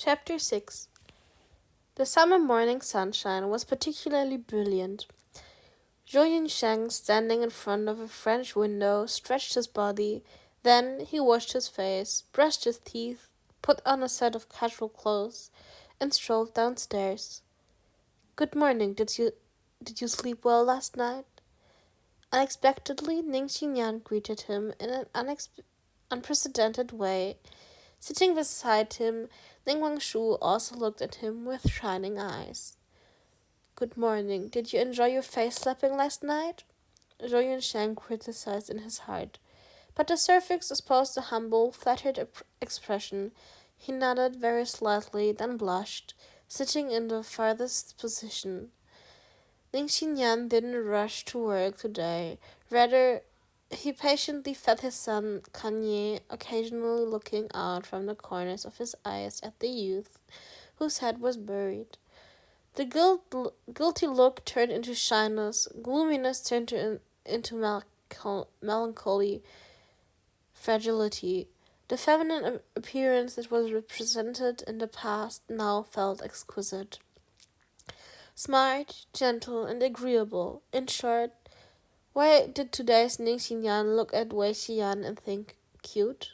Chapter 6. The summer morning sunshine was particularly brilliant. Zhou Sheng, standing in front of a French window, stretched his body. Then he washed his face, brushed his teeth, put on a set of casual clothes, and strolled downstairs. "Good morning. Did you sleep well last night?" Unexpectedly, Ning Xinyan greeted him in an unprecedented way. Sitting beside him, Ning Wangshu also looked at him with shining eyes. "Good morning. Did you enjoy your face slapping last night?" Zhou Yunsheng criticized in his heart. But the surface exposed a humble, flattered expression. He nodded very slightly, then blushed, sitting in the farthest position. Ning Xinyan didn't rush to work today. Rather, he patiently fed his son Kanye, occasionally looking out from the corners of his eyes at the youth, whose head was buried. The guilty look turned into shyness, gloominess turned into melancholy, fragility. The feminine appearance that was represented in the past now felt exquisite. Smart, gentle, and agreeable. In short, why did today's Ning Xinyan look at Wei Xian and think cute?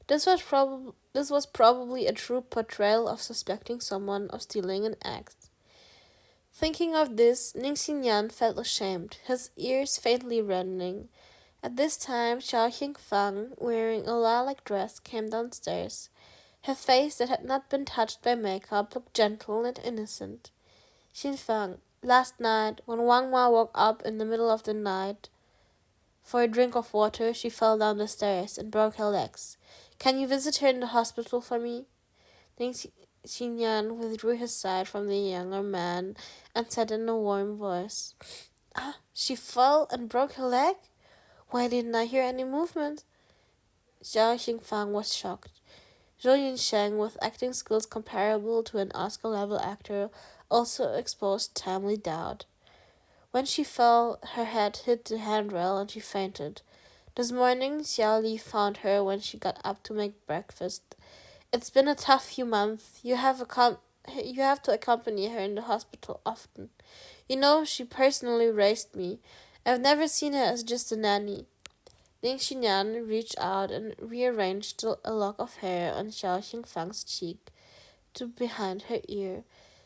This was probably a true portrayal of suspecting someone of stealing an axe. Thinking of this, Ning Xinyan felt ashamed, his ears faintly reddening. At this time, Xiao Xingfang, wearing a lilac dress, came downstairs. Her face, that had not been touched by makeup, looked gentle and innocent. "Xingfang, last night, when Wang Ma woke up in the middle of the night for a drink of water, she fell down the stairs and broke her legs. Can you visit her in the hospital for me?" Ning Xinyan withdrew his side from the younger man and said in a warm voice, "Ah, she fell and broke her leg? Why didn't I hear any movement?" Xiao Xingfang was shocked. Zhou Yunsheng, with acting skills comparable to an Oscar-level actor, also exposed timely doubt. "When she fell, her head hit the handrail and she fainted. This morning, Xiao Li found her when she got up to make breakfast. It's been a tough few months. You have to accompany her in the hospital often. You know, she personally raised me. I've never seen her as just a nanny." Ning Xinyan reached out and rearranged a lock of hair on Xiao Xingfang's cheek to behind her ear.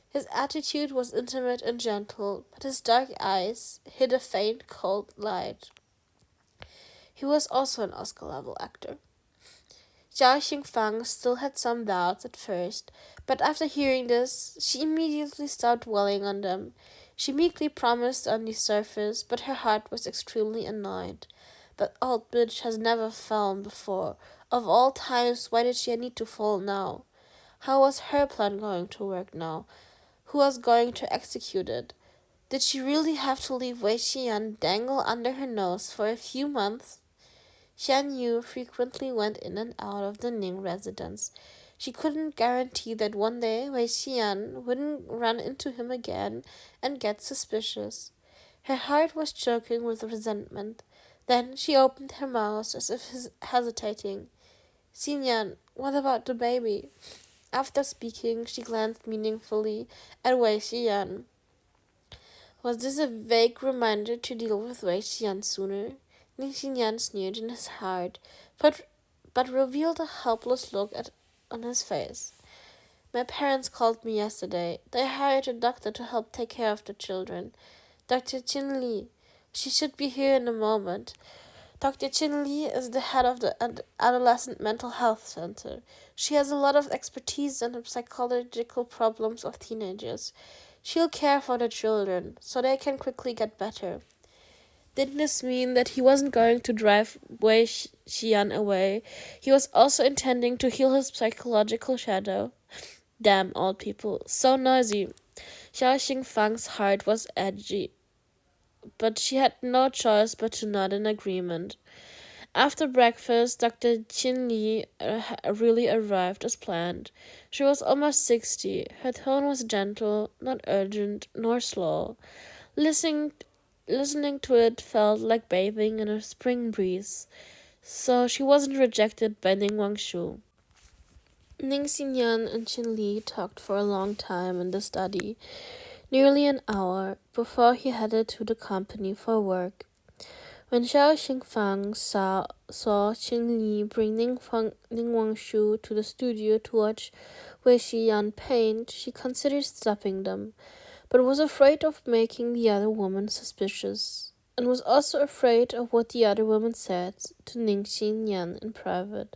His attitude was intimate and gentle, but his dark eyes hid a faint, cold light. He was also an Oscar-level actor. Xiao Xingfang still had some doubts at first, but after hearing this, she immediately stopped dwelling on them. She meekly promised on the surface, but her heart was extremely annoyed. That old bitch has never fallen before. Of all times, why did she need to fall now? How was her plan going to work now? Who was going to execute it? Did she really have to leave Wei Xian dangle under her nose for a few months? Xian Yu frequently went in and out of the Ning residence. She couldn't guarantee that one day Wei Xian wouldn't run into him again and get suspicious. Her heart was choking with resentment. Then she opened her mouth as if hesitating. "Xinyan, what about the baby?" After speaking, she glanced meaningfully at Wei Xian. Was this a vague reminder to deal with Wei Xian sooner? Ning Xinyan sneered in his heart, but revealed a helpless look on his face. "My parents called me yesterday. They hired a doctor to help take care of the children. Dr. Qin Li. She should be here in a moment. Dr. Qin Li is the head of the Adolescent Mental Health Center. She has a lot of expertise in the psychological problems of teenagers. She'll care for the children, so they can quickly get better." Didn't this mean that he wasn't going to drive Wei Xian away? He was also intending to heal his psychological shadow. Damn old people, so noisy. Xiao Xingfang's heart was edgy, but she had no choice but to nod in agreement. After breakfast, Dr. Qin Li really arrived as planned. She was almost 60. Her tone was gentle, not urgent, nor slow. Listening to it felt like bathing in a spring breeze. So she wasn't rejected by Ning Wangshu. Ning Xinyan and Qin Li talked for a long time in the study, nearly an hour, before he headed to the company for work. When Xiao Xingfang saw Qin Li bring Ning Wangshu to the studio to watch Wei Xiyan paint, she considered stopping them, but was afraid of making the other woman suspicious, and was also afraid of what the other woman said to Ning Xinyan in private.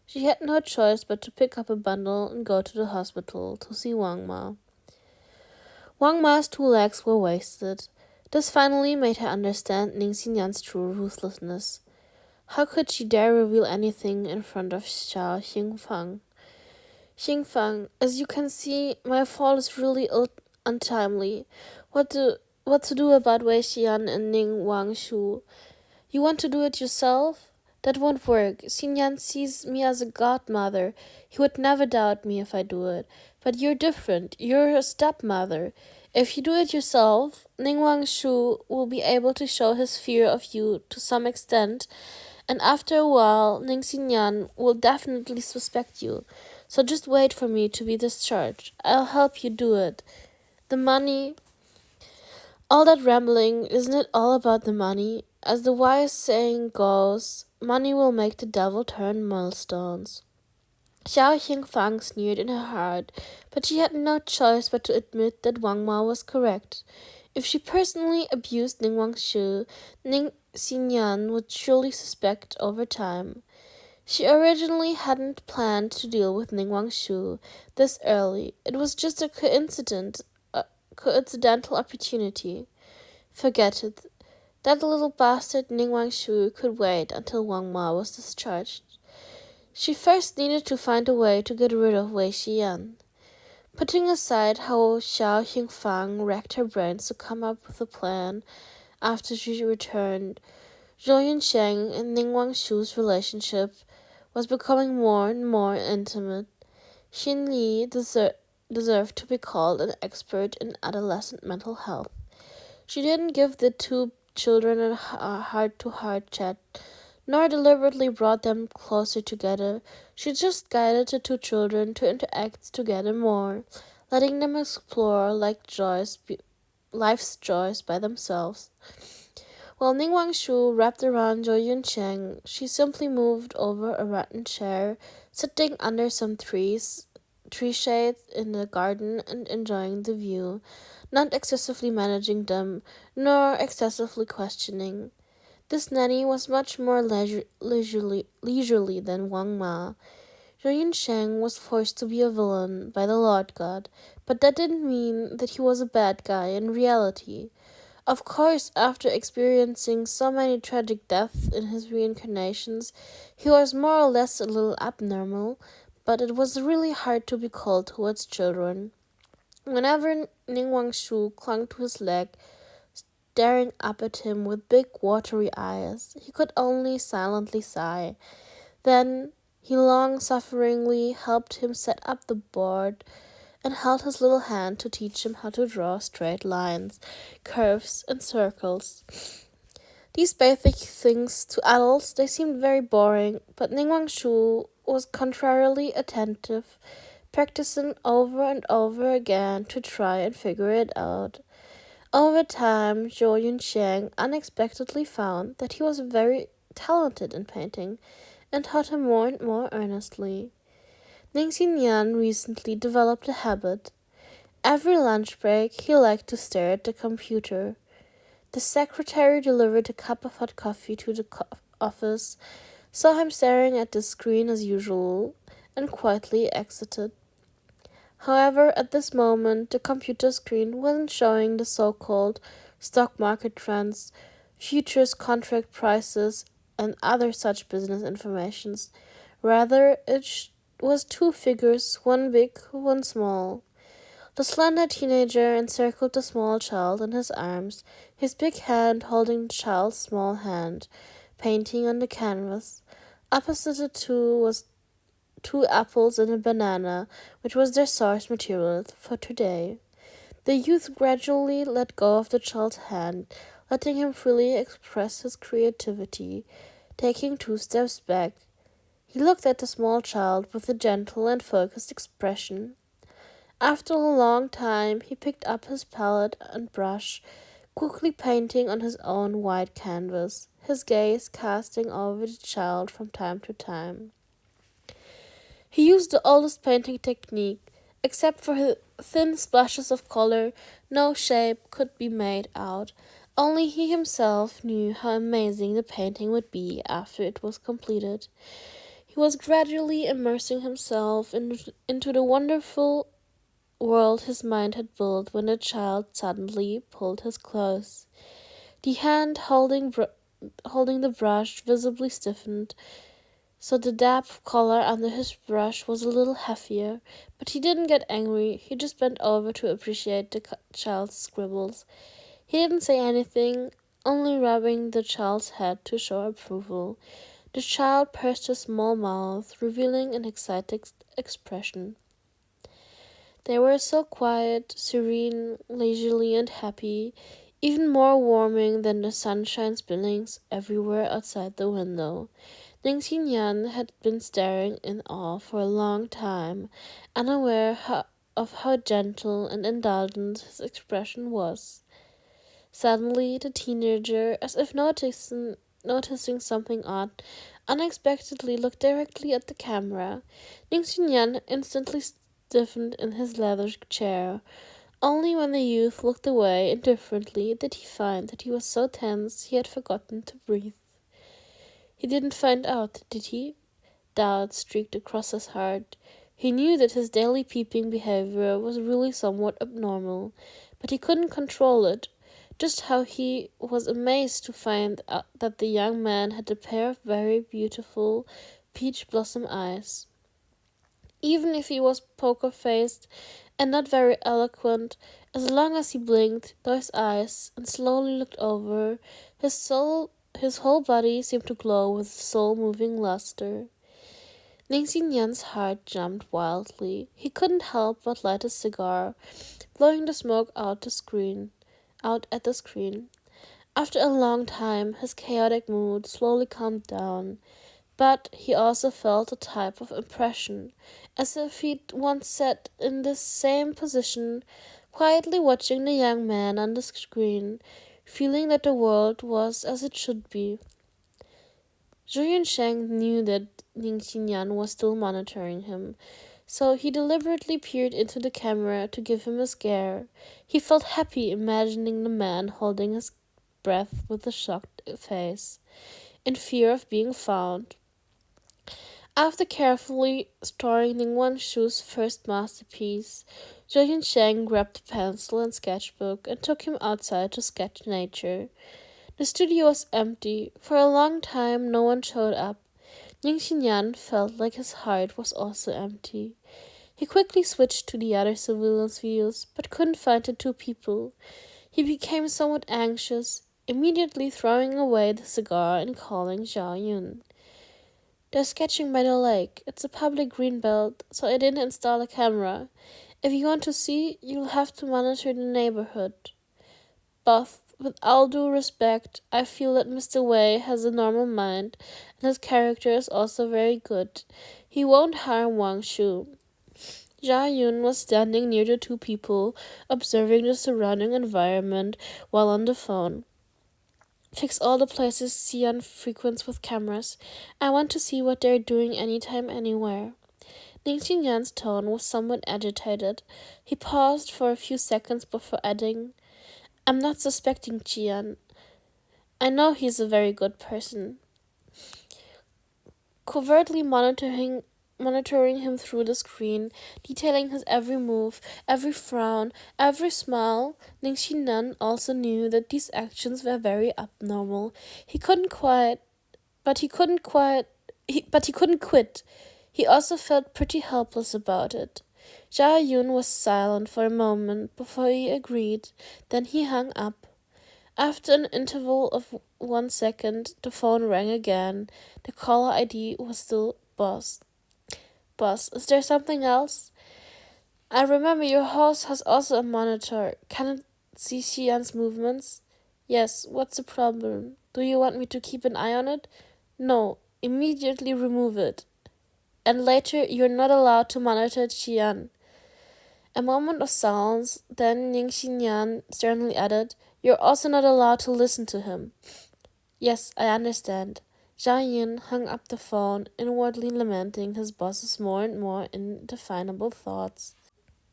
She had no choice but to pick up a bundle and go to the hospital to see Wang Ma. Wang Ma's 2 legs were wasted. This finally made her understand Ning Xinyan's true ruthlessness. How could she dare reveal anything in front of Xiao Xingfang? Xingfang, as you can see, my fall is really untimely. What to do about Wei Xian and Ning Wangshu? You want to do it yourself? That won't work. Xinyan sees me as a godmother. He would never doubt me if I do it. But you're different. You're a stepmother. If you do it yourself, Ning Wangshu will be able to show his fear of you to some extent, and after a while, Ning Xinyan will definitely suspect you. So just wait for me to be discharged. I'll help you do it. The money, all that rambling, isn't it all about the money? As the wise saying goes, money will make the devil turn millstones. Xiao Xingfang sneered in her heart, but she had no choice but to admit that Wang Ma was correct. If she personally abused Ning Wangshu, Ning Xinyan would surely suspect over time. She originally hadn't planned to deal with Ning Wangshu this early. It was just a coincidental opportunity. Forget it. That little bastard Ning Wangshu could wait until Wang Ma was discharged. She first needed to find a way to get rid of Wei Xiyan. Putting aside how Xiao Xingfang racked her brains to come up with a plan after she returned, Zhou Yunsheng and Ning Wangshu's relationship was becoming more and more intimate. Xin Li deserved to be called an expert in adolescent mental health. She didn't give the 2 children a heart-to-heart chat, nor deliberately brought them closer together. She just guided the 2 children to interact together more, letting them explore life's joys by themselves. While Ning Wangshu wrapped around Zhou Yuncheng, she simply moved over a rotten chair, sitting under some tree shade in the garden and enjoying the view, not excessively managing them, nor excessively questioning. This nanny was much more leisurely than Wang Ma. Zhou Yunsheng was forced to be a villain by the Lord God, but that didn't mean that he was a bad guy in reality. Of course, after experiencing so many tragic deaths in his reincarnations, he was more or less a little abnormal, but it was really hard to be cold towards children. Whenever Ning Wangshu clung to his leg, staring up at him with big watery eyes, he could only silently sigh. Then he long-sufferingly helped him set up the board and held his little hand to teach him how to draw straight lines, curves, and circles. These basic things to adults, they seemed very boring, but Ning Wangshu was contrarily attentive, practicing over and over again to try and figure it out. Over time, Zhou Yunxiang unexpectedly found that he was very talented in painting and taught him more and more earnestly. Ning Xinyan recently developed a habit. Every lunch break, he liked to stare at the computer. The secretary delivered a cup of hot coffee to the office, saw him staring at the screen as usual, and quietly exited. However, at this moment, the computer screen wasn't showing the so-called stock market trends, futures contract prices, and other such business informations. Rather, it was 2 figures, one big, one small. The slender teenager encircled the small child in his arms, his big hand holding the child's small hand, painting on the canvas. Opposite the 2 was 2 apples and a banana, which was their source material for today. The youth gradually let go of the child's hand, letting him freely express his creativity, taking 2 steps back. He looked at the small child with a gentle and focused expression. After a long time, he picked up his palette and brush, quickly painting on his own white canvas, his gaze casting over the child from time to time. He used the oldest painting technique. Except for his thin splashes of color, no shape could be made out. Only he himself knew how amazing the painting would be after it was completed. He was gradually immersing himself into the wonderful world his mind had built when the child suddenly pulled his close. The hand holding the brush visibly stiffened, so the dab of color under his brush was a little heavier, but he didn't get angry. He just bent over to appreciate the child's scribbles. He didn't say anything, only rubbing the child's head to show approval. The child pursed his small mouth, revealing an excited expression. They were so quiet, serene, leisurely, and happy, even more warming than the sunshine spillings everywhere outside the window. Ning Xinyan had been staring in awe for a long time, unaware of how gentle and indulgent his expression was. Suddenly, the teenager, as if noticing something odd, unexpectedly looked directly at the camera. Ning Xinyan instantly stiffened in his leather chair. Only when the youth looked away indifferently did he find that he was so tense he had forgotten to breathe. He didn't find out, did he? Doubt streaked across his heart. He knew that his daily peeping behavior was really somewhat abnormal, but he couldn't control it. Just how he was amazed to find out that the young man had a pair of very beautiful peach blossom eyes. Even if he was poker-faced and not very eloquent, as long as he blinked those eyes and slowly looked over, his whole body seemed to glow with soul-moving luster. Ning Xinyan's heart jumped wildly. He couldn't help but light a cigar, blowing the smoke out at the screen. After a long time, his chaotic mood slowly calmed down, but he also felt a type of impression, as if he'd once sat in this same position, quietly watching the young man on the screen, feeling that the world was as it should be. Zhu Yunsheng knew that Ning Xinyan was still monitoring him, so he deliberately peered into the camera to give him a scare. He felt happy imagining the man holding his breath with a shocked face, in fear of being found. After carefully storing Ning Wanshu's first masterpiece, Zhou Yunsheng grabbed a pencil and sketchbook and took him outside to sketch nature. The studio was empty. For a long time no one showed up. Ning Xinyan felt like his heart was also empty. He quickly switched to the other civilians' views, but couldn't find the two people. He became somewhat anxious, immediately throwing away the cigar and calling Zhao Yun. They're sketching by the lake. It's a public green belt, so I didn't install a camera. If you want to see, you'll have to monitor the neighborhood. But with all due respect, I feel that Mr. Wei has a normal mind, and his character is also very good. He won't harm Wang Shu. Jia Yun was standing near the two people, observing the surrounding environment while on the phone. Fix all the places Xian frequents with cameras. I want to see what they're doing anytime, anywhere. Ning Xinyan's tone was somewhat agitated. He paused for a few seconds before adding, I'm not suspecting Qian. I know he's a very good person. Covertly monitoring him through the screen, detailing his every move, every frown, every smile, Ning Xinan also knew that these actions were very abnormal. He couldn't quit. He also felt pretty helpless about it. Jia Yun was silent for a moment before he agreed, then he hung up. After an interval of 1 second, the phone rang again. The caller ID was still Boss. Boss, is there something else? I remember your house has also a monitor. Can it see Xian's movements? Yes, what's the problem? Do you want me to keep an eye on it? No, immediately remove it. And later, you're not allowed to monitor Qian. A moment of silence, then Ning Xinyan sternly added, "You're also not allowed to listen to him." "Yes, I understand." Zhang Yin hung up the phone, inwardly lamenting his boss's more and more indefinable thoughts.